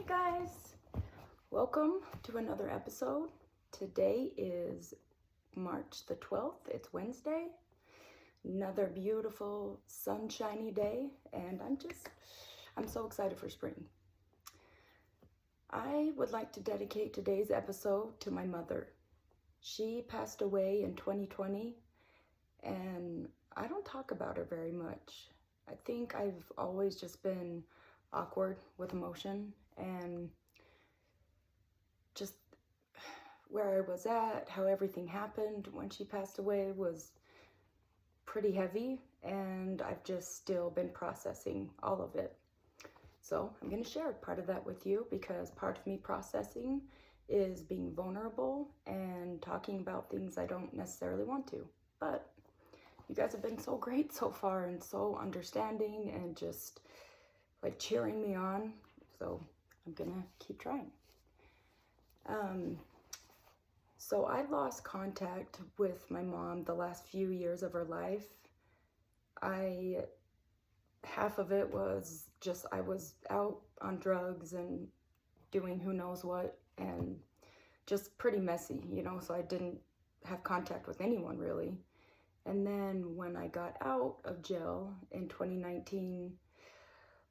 guys, welcome to another episode. Today is March the 12th. It's Wednesday. Another beautiful sunshiny day, and I'm so excited for spring. I would like to dedicate today's episode to my mother. She passed away in 2020, and I don't talk about her very much. I think I've always just been awkward with emotion, and just where I was at, how everything happened when she passed away was pretty heavy, and I've just still been processing all of it. So I'm going to share part of that with you, because part of me processing is being vulnerable and talking about things I don't necessarily want to. But you guys have been so great so far and so understanding and just like cheering me on. So I'm going to keep trying. So I lost contact with my mom the last few years of her life. Half of it was just I was out on drugs and doing who knows what, and just pretty messy, so I didn't have contact with anyone really. And then when I got out of jail in 2019,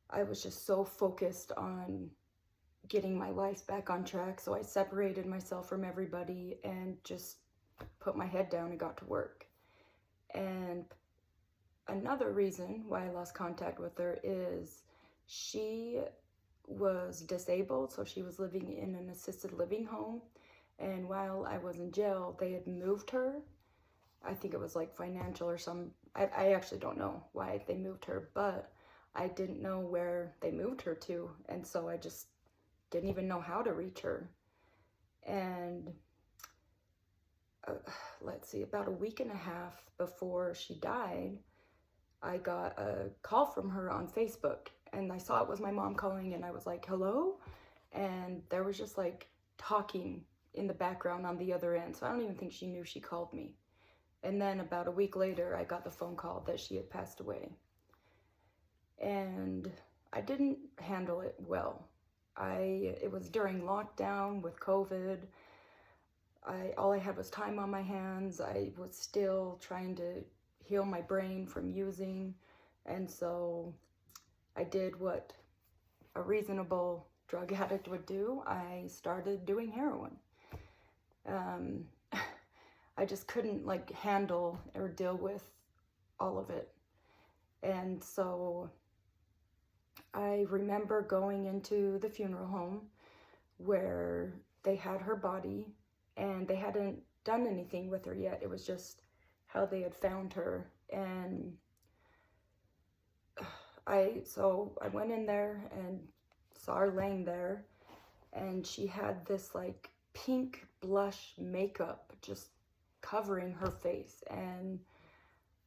I was just so focused on getting my life back on track. So I separated myself from everybody and just put my head down and got to work. And another reason why I lost contact with her is she was disabled. So she was living in an assisted living home. And while I was in jail, they had moved her. I think it was like financial or I actually don't know why they moved her, but I didn't know where they moved her to. And so I just didn't even know how to reach her. And let's see, about a week and a half before she died, I got a call from her on Facebook, and I saw it was my mom calling, and I was like, hello? And there was just like talking in the background on the other end. So I don't even think she knew she called me. And then about a week later, I got the phone call that she had passed away. And I didn't handle it well. It was during lockdown with COVID. All I had was time on my hands. I was still trying to heal my brain from using. And so I did what a reasonable drug addict would do. I started doing heroin. I just couldn't handle or deal with all of it. And so I remember going into the funeral home where they had her body, and they hadn't done anything with her yet. It was just how they had found her. And I went in there and saw her laying there, and she had this pink blush makeup just covering her face. And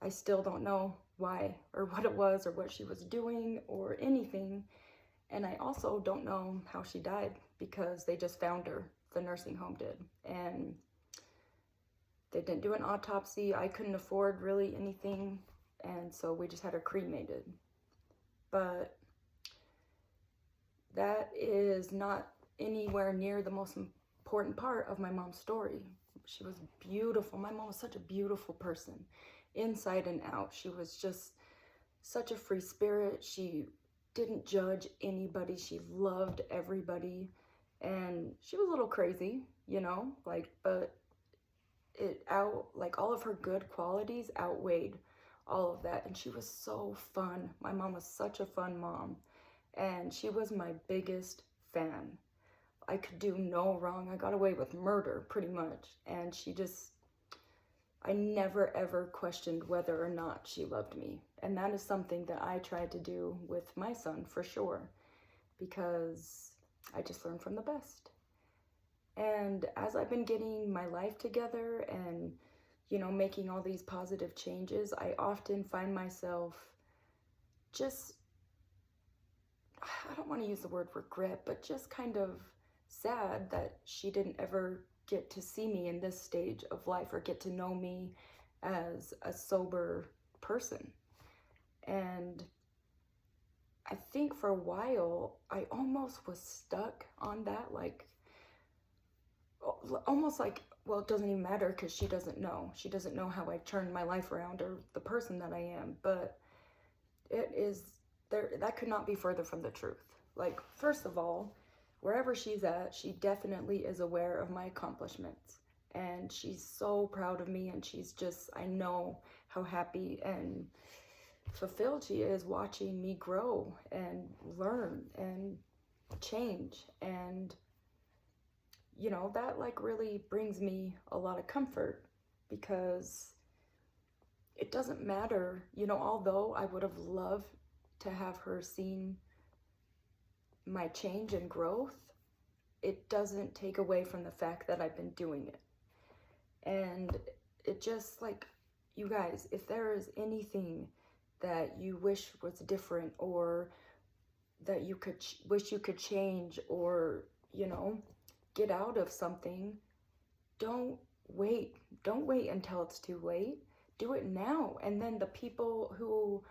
I still don't know why or what it was or what she was doing or anything. And I also don't know how she died, because they just found her. The nursing home did. And they didn't do an autopsy. I couldn't afford really anything. And so we just had her cremated. But that is not anywhere near the most important part of my mom's story. She was beautiful. My mom was such a beautiful person, inside and out. She was just such a free spirit. She didn't judge anybody. She loved everybody. And she was a little crazy, but all of her good qualities outweighed all of that. And she was so fun. My mom was such a fun mom. And she was my biggest fan. I could do no wrong. I got away with murder, pretty much. And I never ever questioned whether or not she loved me. And that is something that I tried to do with my son, for sure, because I just learned from the best. And as I've been getting my life together and, making all these positive changes, I often find myself I don't want to use the word regret, but just kind of sad that she didn't ever get to see me in this stage of life or get to know me as a sober person. And I think for a while, I almost was stuck on that, like, almost like, well, it doesn't even matter because she doesn't know. She doesn't know how I turned my life around or the person that I am. But it is, that could not be further from the truth. Like, first of all, wherever she's at, she definitely is aware of my accomplishments. And she's so proud of me, and she's just, I know how happy and fulfilled she is watching me grow and learn and change. And that like really brings me a lot of comfort, because it doesn't matter, although I would have loved to have her seen my change and growth, it doesn't take away from the fact that I've been doing it. And it just, like, you guys, if there is anything that you wish was different, or that you could wish you could change, or get out of something, don't wait until it's too late. Do it now, and then the people who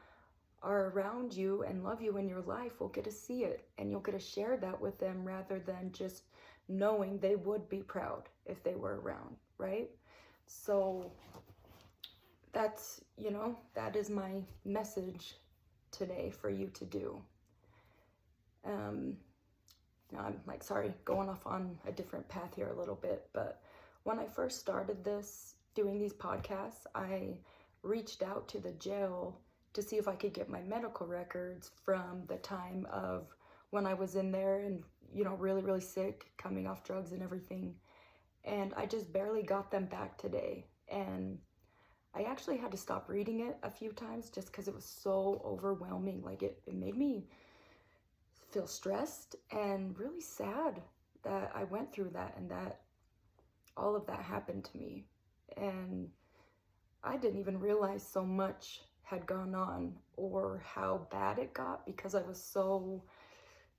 are around you and love you in your life will get to see it, and you'll get to share that with them, rather than just knowing they would be proud if they were around, right? So that's, that is my message today for you to do. Now I'm like, sorry, going off on a different path here a little bit, but when I first started doing these podcasts, I reached out to the jail to see if I could get my medical records from the time of when I was in there and, really, really sick, coming off drugs and everything. And I just barely got them back today. And I actually had to stop reading it a few times just because it was so overwhelming. Like, it made me feel stressed and really sad that I went through that, and that all of that happened to me. And I didn't even realize so much had gone on, or how bad it got, because I was so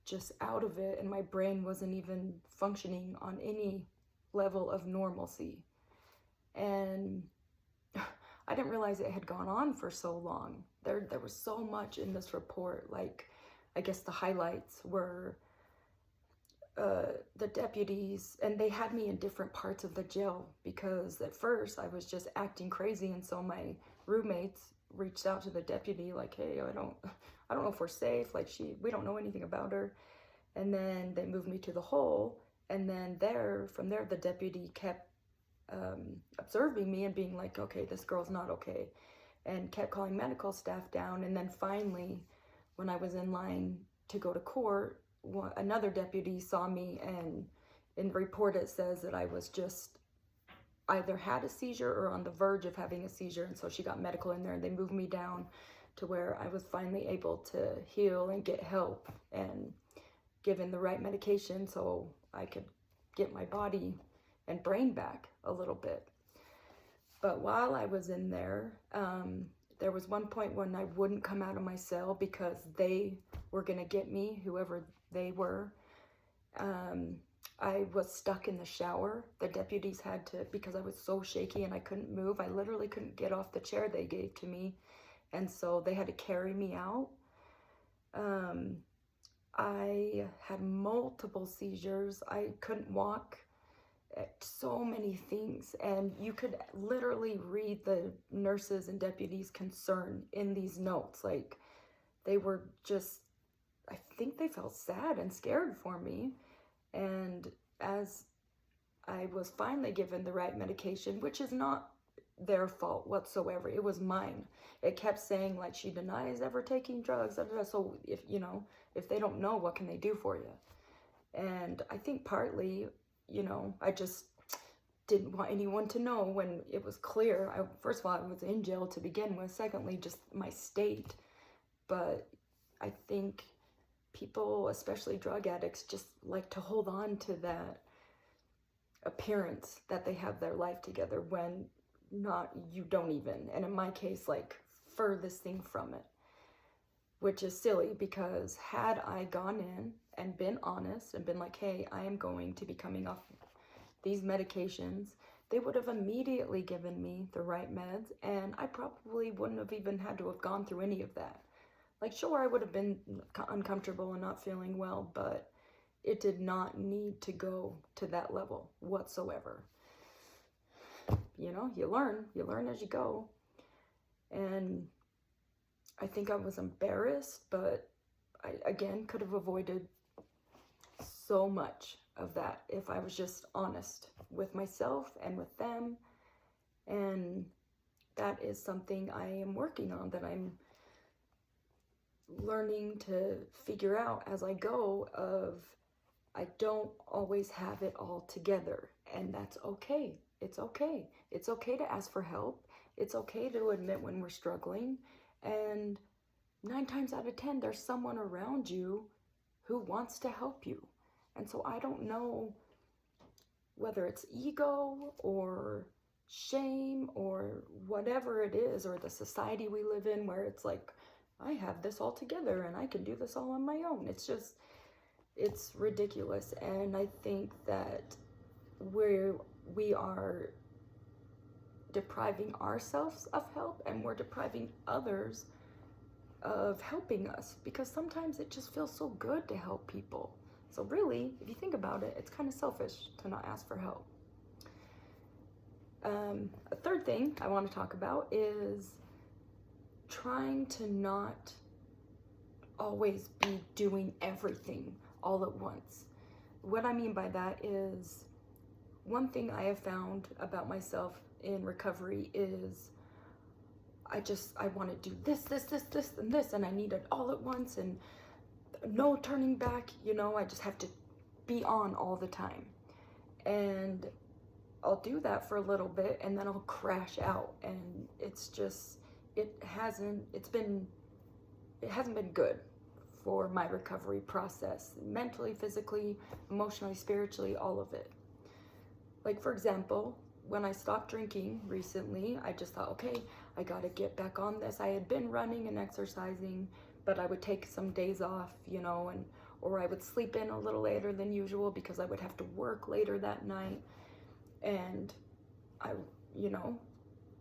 just out of it, and my brain wasn't even functioning on any level of normalcy. And I didn't realize it had gone on for so long. There was so much in this report. Like, I guess the highlights were the deputies, and they had me in different parts of the jail, because at first I was just acting crazy, and so my roommates reached out to the deputy like, hey, I don't know if we're safe, like, we don't know anything about her. And then they moved me to the hole, and then from there the deputy kept observing me and being like, okay, this girl's not okay, and kept calling medical staff down. And then finally, when I was in line to go to court, another deputy saw me, and in the report it says that I was just either had a seizure or on the verge of having a seizure, and so she got medical in there, and they moved me down to where I was finally able to heal and get help and given the right medication so I could get my body and brain back a little bit. But while I was in there, there was one point when I wouldn't come out of my cell because they were going to get me, whoever they were. I was stuck in the shower. The deputies had to, because I was so shaky and I couldn't move, I literally couldn't get off the chair they gave to me. And so they had to carry me out. I had multiple seizures. I couldn't walk. So many things, and you could literally read the nurses and deputies' concern in these notes. Like, they were just, I think they felt sad and scared for me. And as I was finally given the right medication, which is not their fault whatsoever, it was mine. It kept saying, like, she denies ever taking drugs. So if they don't know, what can they do for you? And I think partly, I just didn't want anyone to know when it was clear. First of all, I was in jail to begin with. Secondly, just my state. But I think people, especially drug addicts, just like to hold on to that appearance that they have their life together when you don't even. And in my case, like, furthest thing from it. Which is silly, because had I gone in and been honest and been like, hey, I am going to be coming off these medications, they would have immediately given me the right meds, and I probably wouldn't have even had to have gone through any of that. Like, sure, I would have been uncomfortable and not feeling well, but it did not need to go to that level whatsoever. You know, you learn as you go. And I think I was embarrassed, but I, again, could have avoided so much of that if I was just honest with myself and with them. And that is something I am working on, that I'm learning to figure out as I go. Of I don't always have it all together, and that's okay. It's okay. It's okay to ask for help. It's okay to admit when we're struggling. And 9 times out of 10, there's someone around you who wants to help you. And so I don't know whether it's ego or shame or whatever it is, or the society we live in where it's like, I have this all together and I can do this all on my own. It's ridiculous. And I think that we are depriving ourselves of help, and we're depriving others of helping us, because sometimes it just feels so good to help people. So really, if you think about it, it's kind of selfish to not ask for help. A third thing I want to talk about is trying to not always be doing everything all at once. What I mean by that is, one thing I have found about myself in recovery is I want to do this, and this, and I need it all at once, and no turning back. You know, I just have to be on all the time. And I'll do that for a little bit, and then I'll crash out, and it hasn't been good for my recovery process, mentally, physically, emotionally, spiritually, all of it. Like, for example, when I stopped drinking recently, I just thought, okay, I gotta get back on this. I had been running and exercising, but I would take some days off, you know, or I would sleep in a little later than usual because I would have to work later that night. And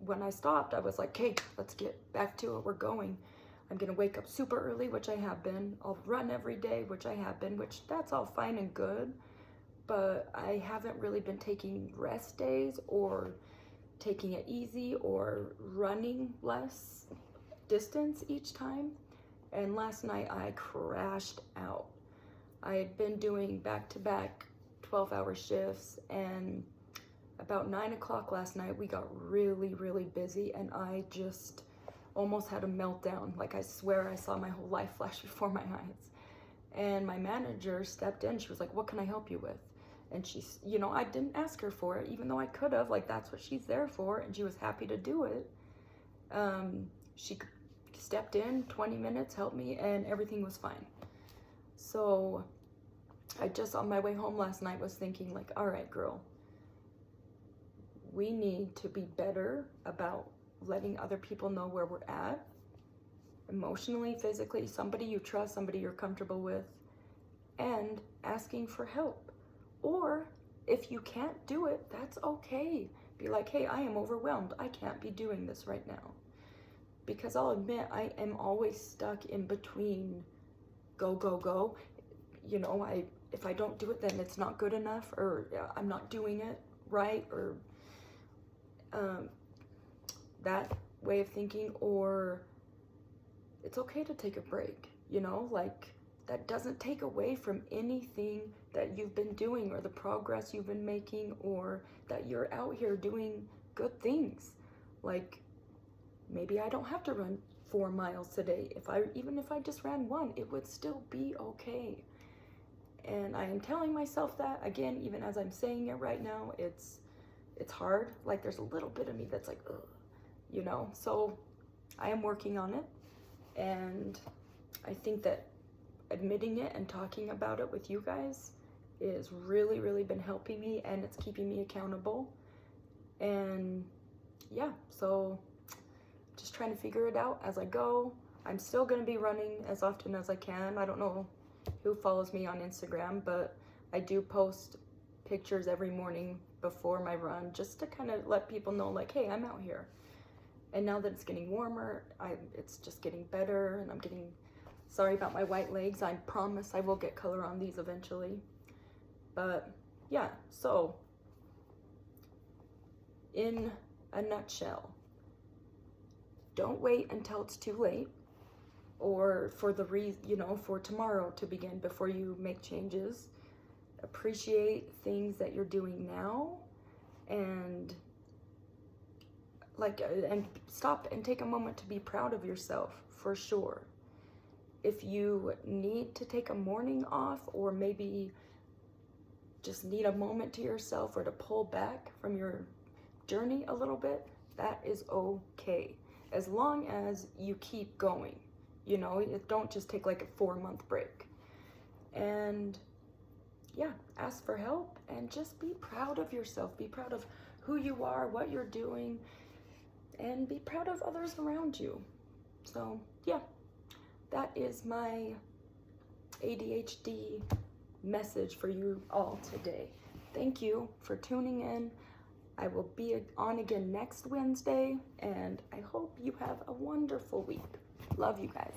when I stopped, I was like, okay, let's get back to it. We're going. I'm gonna wake up super early, which I have been. I'll run every day, which I have been, which that's all fine and good. But I haven't really been taking rest days, or taking it easy, or running less distance each time. And last night I crashed out. I had been doing back-to-back 12-hour shifts, and about 9 o'clock last night we got really, really busy, and I just almost had a meltdown. Like, I swear I saw my whole life flash before my eyes. And my manager stepped in. She was like, what can I help you with? And she's, I didn't ask her for it, even though I could have. Like, that's what she's there for, and she was happy to do it. She stepped in, 20 minutes, helped me, and everything was fine. So I just, on my way home last night, was thinking, like, all right, girl, we need to be better about letting other people know where we're at, emotionally, physically, somebody you trust, somebody you're comfortable with, and asking for help. Or if you can't do it, that's okay. Be like, hey, I am overwhelmed. I can't be doing this right now. Because I'll admit, I am always stuck in between go, go, go. If I don't do it, then it's not good enough, or I'm not doing it right, or that way of thinking. Or it's okay to take a break, like, that doesn't take away from anything that you've been doing, or the progress you've been making, or that you're out here doing good things. Like, maybe I don't have to run 4 miles today. Even if I just ran 1, it would still be okay. And I am telling myself that, again, even as I'm saying it right now, it's hard. Like, there's a little bit of me that's like, ugh, so I am working on it. And I think that admitting it and talking about it with you guys is really, really been helping me, and it's keeping me accountable. And yeah, so just trying to figure it out as I go. I'm still going to be running as often as I can. I don't know who follows me on Instagram, but I do post pictures every morning before my run, just to kind of let people know, like, hey, I'm out here. And now that it's getting warmer, it's just getting better, and I'm getting Sorry about my white legs. I promise I will get color on these eventually. But yeah, so in a nutshell, don't wait until it's too late, or for for tomorrow to begin before you make changes. Appreciate things that you're doing now, and and stop and take a moment to be proud of yourself, for sure. If you need to take a morning off, or maybe just need a moment to yourself, or to pull back from your journey a little bit, that is okay, as long as you keep going. Don't just take like a 4-month break. And yeah, ask for help and just be proud of yourself. Be proud of who you are, what you're doing, and be proud of others around you. So yeah, that is my ADHD message for you all today. Thank you for tuning in. I will be on again next Wednesday, and I hope you have a wonderful week. Love you guys.